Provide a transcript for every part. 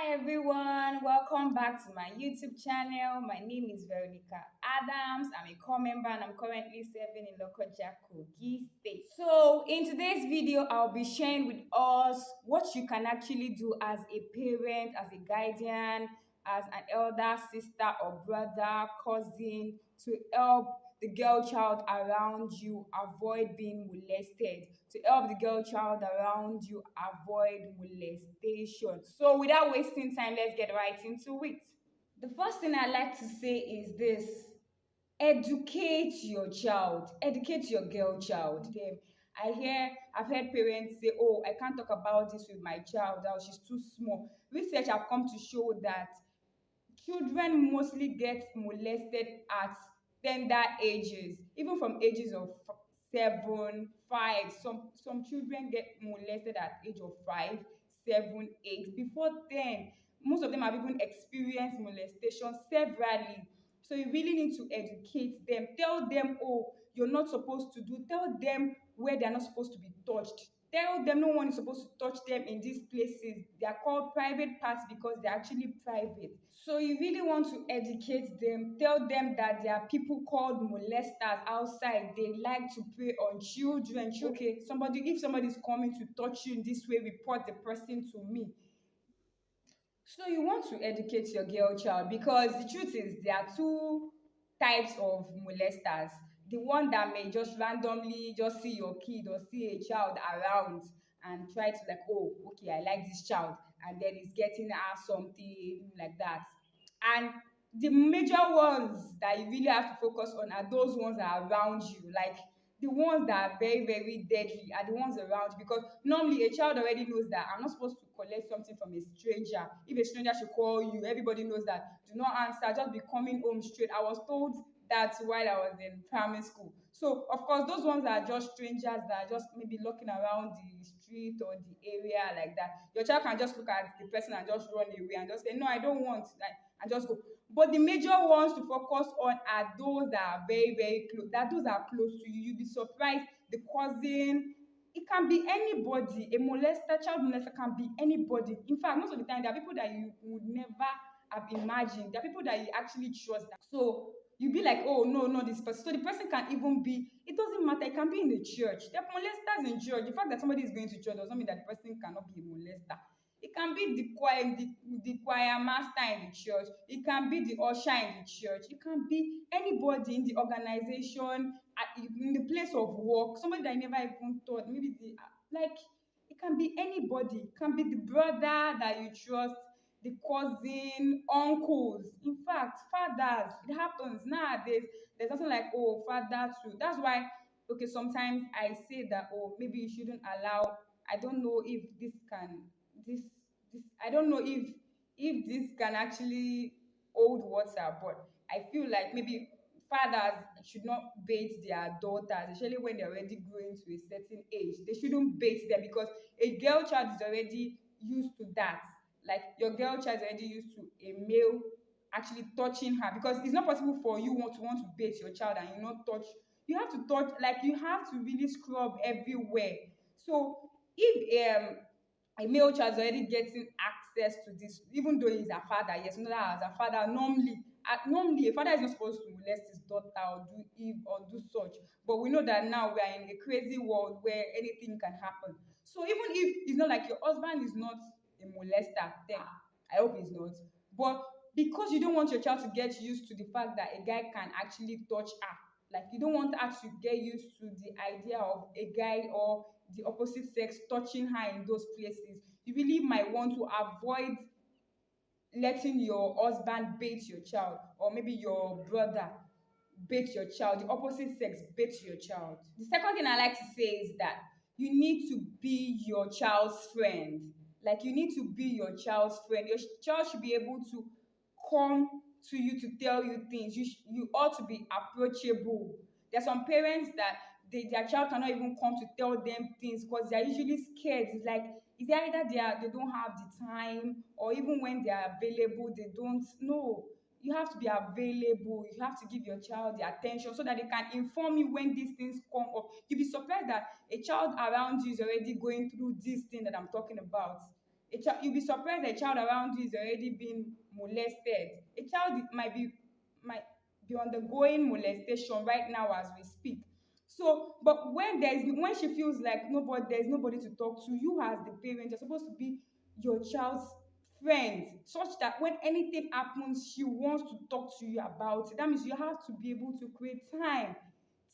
Hi everyone, welcome back to my YouTube channel. My name is Veronica Adams. I'm a core member and I'm currently serving in Lokoja, Kogi State. So in today's video, I'll be sharing with us what you can actually do as a parent, as a guardian, as an elder sister or brother, cousin to help the girl child around you avoid being molested, to help the girl child around you avoid molestation. So without wasting time, let's get right into it. The first thing I like to say is this: educate your child, educate your girl child. I've heard parents say, oh, I can't talk about this with my child, or she's too small. Research have come to show that children mostly get molested at tender ages, even from ages of 7, 5. Some children get molested at age of 5, 7, 8. Before then, most of them have even experienced molestation severally. So you really need to educate them. Tell them, oh, you're not supposed to do. Tell them where they're not supposed to be touched. Tell them no one is supposed to touch them in these places. They are called private parts because they're actually private. So you really want to educate them. Tell them that there are people called molesters outside. They like to prey on children. Okay, if somebody is coming to touch you in this way, report the person to me. So you want to educate your girl child, because the truth is there are two types of molesters. The one that may just randomly just see your kid or see a child around and try to like, oh, okay, I like this child, and then it's getting her something like that. And the major ones that you really have to focus on are those ones that are around you, like the ones that are very, very deadly are the ones around you, because normally a child already knows that I'm not supposed to collect something from a stranger. If a stranger should call you, everybody knows that. Do not answer, just be coming home straight. I was told that while I was in primary school. So of course those ones are just strangers that are just maybe looking around the street or the area like that. Your child can just look at the person and just run away and just say, no, I don't want, like, and just go. But the major ones to focus on are those that are very, very close. That those are close to you. You'll be surprised. The cousin, it can be anybody. A molester, child molester can be anybody. In fact, most of the time, there are people that you would never have imagined. There are people that you actually trust. So you be like, oh, no, no, this person. So the person can even be, it doesn't matter. It can be in the church. There are molesters in church. The fact that somebody is going to church does not mean that the person cannot be a molester. It can be the choir master in the church. It can be the usher in the church. It can be anybody in the organization, in the place of work. Somebody that I never even thought. Maybe like it can be anybody. It can be the brother that you trust, the cousin, uncles. In fact, fathers. It happens nowadays. There's nothing like, oh, father too. That's why, okay, sometimes I say that, oh, maybe you shouldn't allow. I don't know if this this I don't know if this can actually hold water, but I feel like maybe fathers should not bait their daughters, especially when they're already growing to a certain age. They shouldn't bait them, because a girl child is already used to that. Like your girl child is already used to a male actually touching her, because it's not possible for you to want to bait your child and you not touch. You have to touch, like you have to really scrub everywhere. So if a male child is already getting access to this, even though he's a father, yes, you know that as a father, normally a father is not supposed to molest his daughter or do such. But we know that now we are in a crazy world where anything can happen. So even if it's not like your husband is not a molester, then I hope he's not. But because you don't want your child to get used to the fact that a guy can actually touch her, like you don't want her to get used to the idea of a guy or the opposite sex touching her in those places, you really might want to avoid letting your husband bait your child, or maybe your brother bait your child, the opposite sex bait your child. The second thing I like to say is that you need to be your child's friend. Like you need to be your child's friend. Your child should be able to come to you to tell you things. You ought to be approachable. There are some parents that their child cannot even come to tell them things because they are usually scared. It's like it's either they don't have the time, or even when they are available they don't know. You have to be available. You have to give your child the attention so that they can inform you when these things come up. You'll be surprised that a child around you is already going through this thing that I'm talking about. A child, you'll be surprised a child around you is already being molested. A child might be undergoing molestation right now as we speak. So, but when she feels like there's nobody to talk to, you as the parent, you're supposed to be your child's friend, such that when anything happens, she wants to talk to you about it. That means you have to be able to create time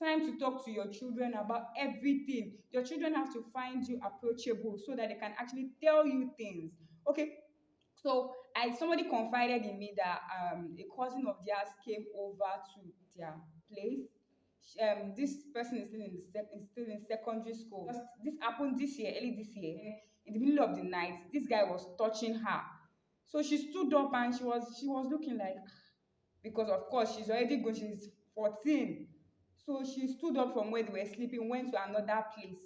to talk to your children about everything. Your children have to find you approachable so that they can actually tell you things. Okay, so I somebody confided in me that a cousin of theirs came over to their place. This person is still in secondary school. This happened this year, early this year. In the middle of the night, this guy was touching her. So she stood up and she was looking like, because of course she's 14. So she stood up from where they were sleeping, went to another place.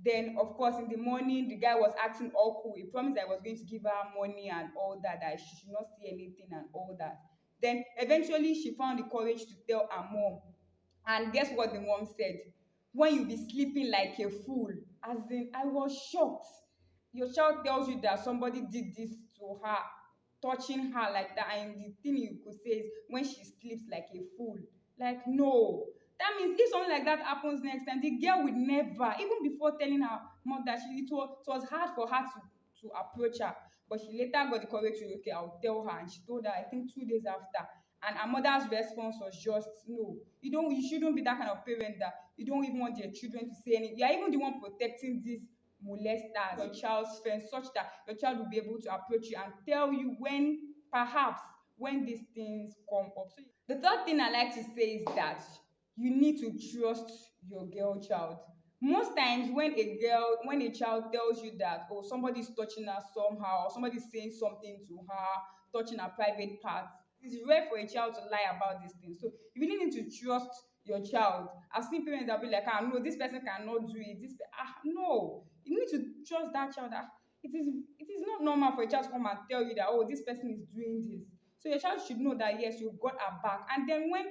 Then of course in the morning the guy was acting all cool. He promised that he was going to give her money and all that, that she should not see anything and all that. Then eventually she found the courage to tell her mom. And guess what the mom said? When you be sleeping like a fool. As in, I was shocked. Your child tells you that somebody did this to her, touching her like that, and the thing you could say is when she sleeps like a fool. Like, no. That means if something like that happens next time, the girl would never, even before telling her mom that it was hard for her to approach her. But she later got the courage to, okay, I'll tell her. And she told her, I think 2 days after. And her mother's response was just, no. You shouldn't be that kind of parent that you don't even want your children to say anything. You are even the one protecting these molesters, your child's friends, such that your child will be able to approach you and tell you when these things come up. So the third thing I like to say is that you need to trust your girl child. Most times when a child tells you that, oh, somebody is touching her somehow, or somebody is saying something to her, touching her private parts, it's rare for a child to lie about these things. So you really need to trust your child. I've seen parents that be like, no, this person cannot do it. No. You need to trust that child that it is not normal for a child to come and tell you that, oh, this person is doing this. So your child should know that yes, you've got her back. And then when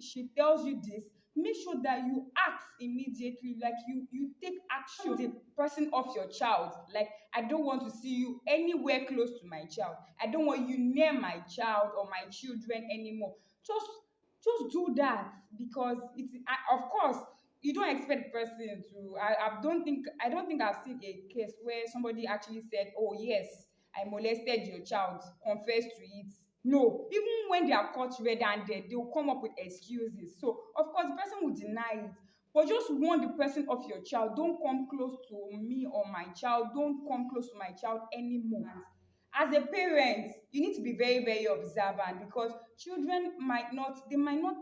she tells you this, make sure that you act immediately, like you take action. The person of your child, like, I don't want to see you anywhere close to my child. I don't want you near my child or my children anymore. Just do that, because of course you don't expect the person to. I don't think I've seen a case where somebody actually said, oh yes, I molested your child, confess to it. No, even when they are caught red-handed, they will come up with excuses. So of course the person will deny it. But just warn the person of your child, don't come close to me or my child, don't come close to my child anymore. As a parent, you need to be very, very observant, because children might not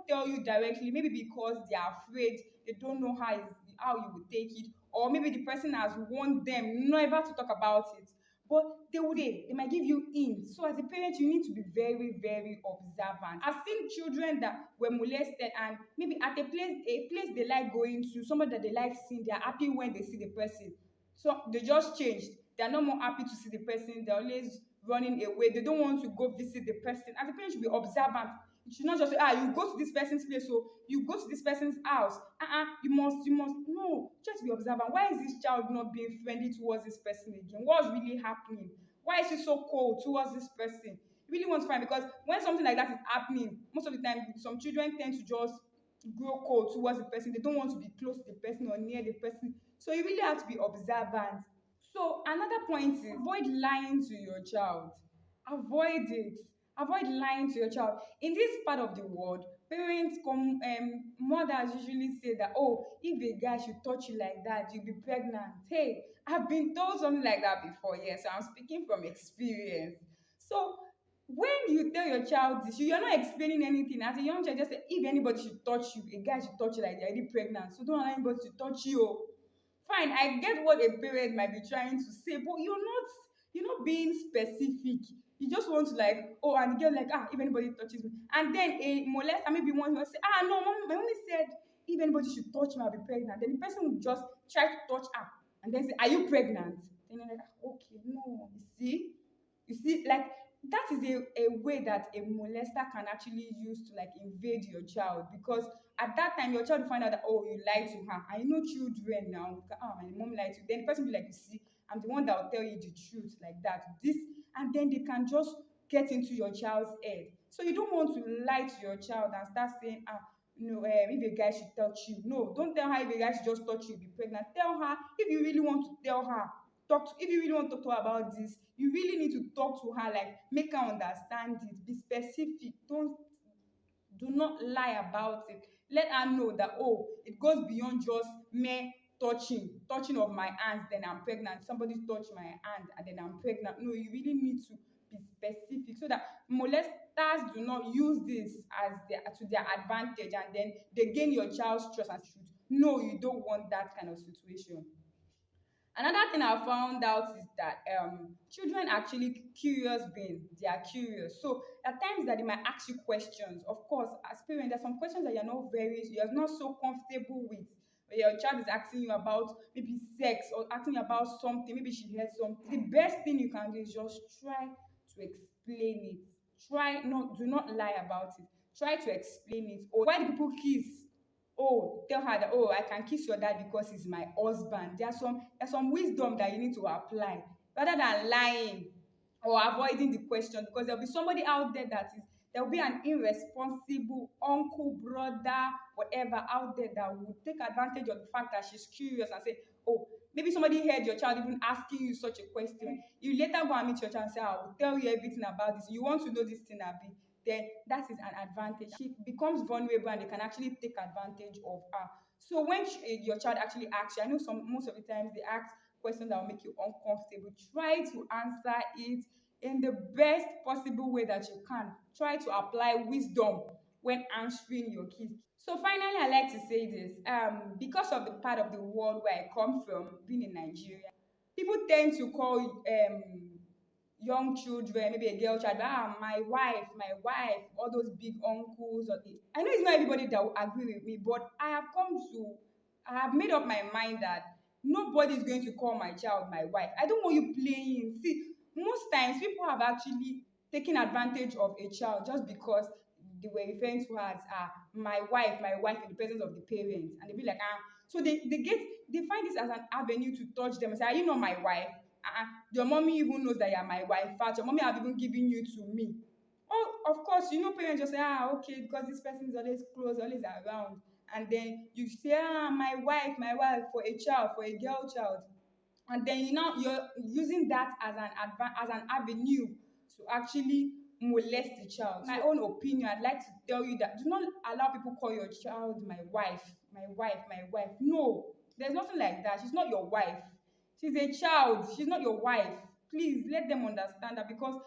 tell you directly, maybe because they are afraid, they don't know how you would take it, or maybe the person has warned them never to talk about it. But they might give you hints. So as a parent, you need to be very, very observant. I've seen children that were molested, and maybe at a place they like going to, somebody that they like seeing, they are happy when they see the person. So they just changed. They are no more happy to see the person. They're always running away. They don't want to go visit the person. As a parent, you should be observant. You should not just say, you go to this person's place, so you go to this person's house. You must. No, just be observant. Why is this child not being friendly towards this person again? What's really happening? Why is he so cold towards this person? You really want to find, because when something like that is happening, most of the time, some children tend to just grow cold towards the person. They don't want to be close to the person or near the person. So you really have to be observant. So another point is, avoid lying to your child. Avoid it. Avoid lying to your child. In this part of the world, mothers usually say that, oh, if a guy should touch you like that, you'll be pregnant. Hey, I've been told something like that before. Yes, I'm speaking from experience. So when you tell your child this, you're not explaining anything. As a young child, just say, if anybody should touch you, a guy should touch you like they're already pregnant. So don't allow anybody to touch you. Fine, I get what a parent might be trying to say, but you're not being specific. You just want to, like, oh, and the girl like, if anybody touches me, and then a molester maybe one will say, no, my mommy said if anybody should touch me, I'll be pregnant. Then the person will just try to touch her and then say, are you pregnant? Then you're like, okay, no, you see, like, that is a way that a molester can actually use to, like, invade your child, because at that time your child will find out that, oh, you lied to her. And you know children now, my mom lied to you. Then the person will be like, you see, I'm the one that will tell you the truth like that. This, and then they can just get into your child's head. So you don't want to lie to your child and start saying, no, if a guy should touch you. No, don't tell her if a guy should just touch you, be pregnant. Tell her if you really want to tell her. If you really want to talk to her about this, you really need to talk to her, like make her understand it. Be specific. Do not lie about it. Let her know that, oh, it goes beyond just mere touching of my hands, then I'm pregnant. Somebody touched my hand and then I'm pregnant. No, you really need to be specific so that molesters do not use this as to their advantage, and then they gain your child's trust and truth. No, you don't want that kind of situation. Another thing I found out is that children actually curious beings. They are curious. So at times that they might ask you questions. Of course, as parents, there are some questions that you're not so comfortable with. Where your child is asking you about maybe sex or asking you about something, maybe she heard something. The best thing you can do is just try to explain it. Do not lie about it. Try to explain it. Or why do people kiss? Oh, tell her that, oh, I can kiss your dad because he's my husband. There's some wisdom that you need to apply rather than lying or avoiding the question, because there'll be somebody out there there'll be an irresponsible uncle, brother, whatever out there that would take advantage of the fact that she's curious and say, oh, maybe somebody heard your child even asking you such a question. You later go and meet your child and say, I will tell you everything about this. You want to know this thing, Abi? Then that is an advantage. She becomes vulnerable and they can actually take advantage of her. So when your child actually asks you, I know most of the times they ask questions that will make you uncomfortable. Try to answer it in the best possible way that you can. Try to apply wisdom when answering your kids. So finally, I like to say this. Because of the part of the world where I come from, being in Nigeria, people tend to call young children, maybe a girl child, my wife, all those big uncles. I know it's not everybody that will agree with me, but I have made up my mind that nobody is going to call my child my wife. I don't want you playing. See, most times people have actually taken advantage of a child just because they were referring to her as my wife in the presence of the parents, and they be like, so they find this as an avenue to touch them and say, are you not my wife? Your mommy even knows that you're my wife. In fact, your mommy have even given you to me. Oh, of course, parents just say, okay, because this person is always close, always around. And then you say, my wife for a child, for a girl child. And then you're using that as an avenue to actually molest the child. My own opinion, I'd like to tell you that do not allow people call your child my wife, my wife, my wife. No, there's nothing like that. She's not your wife. She's a child. She's not your wife. Please let them understand that, because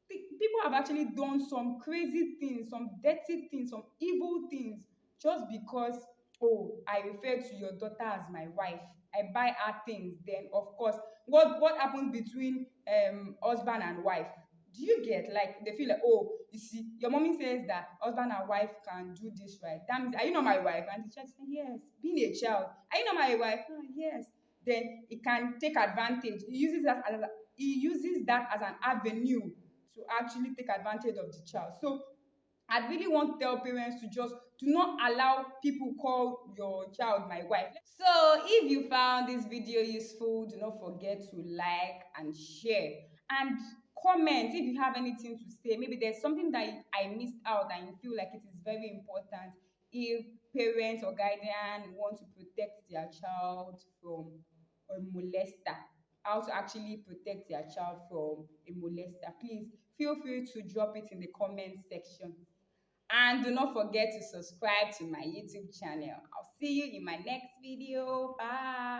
people have actually done some crazy things, some dirty things, some evil things, just because, oh, I refer to your daughter as my wife. I buy her things. Then, of course, what happens between husband and wife? Do you get, like, they feel like, oh, you see, your mommy says that husband and wife can do this, right? That means, are you not my wife? And the child says, yes. Being a child, are you not my wife? Yes. Then it can take advantage. He uses that as an avenue to actually take advantage of the child. So I really want to tell parents to just do not allow people call your child my wife. So if you found this video useful, do not forget to like and share, and comment if you have anything to say. Maybe there's something that I missed out and you feel like it is very important. If parents or guardian want to protect their child from a molester, how to actually protect their child from a molester, please feel free to drop it in the comment section. And do not forget to subscribe to my YouTube channel. I'll see you in my next video. Bye.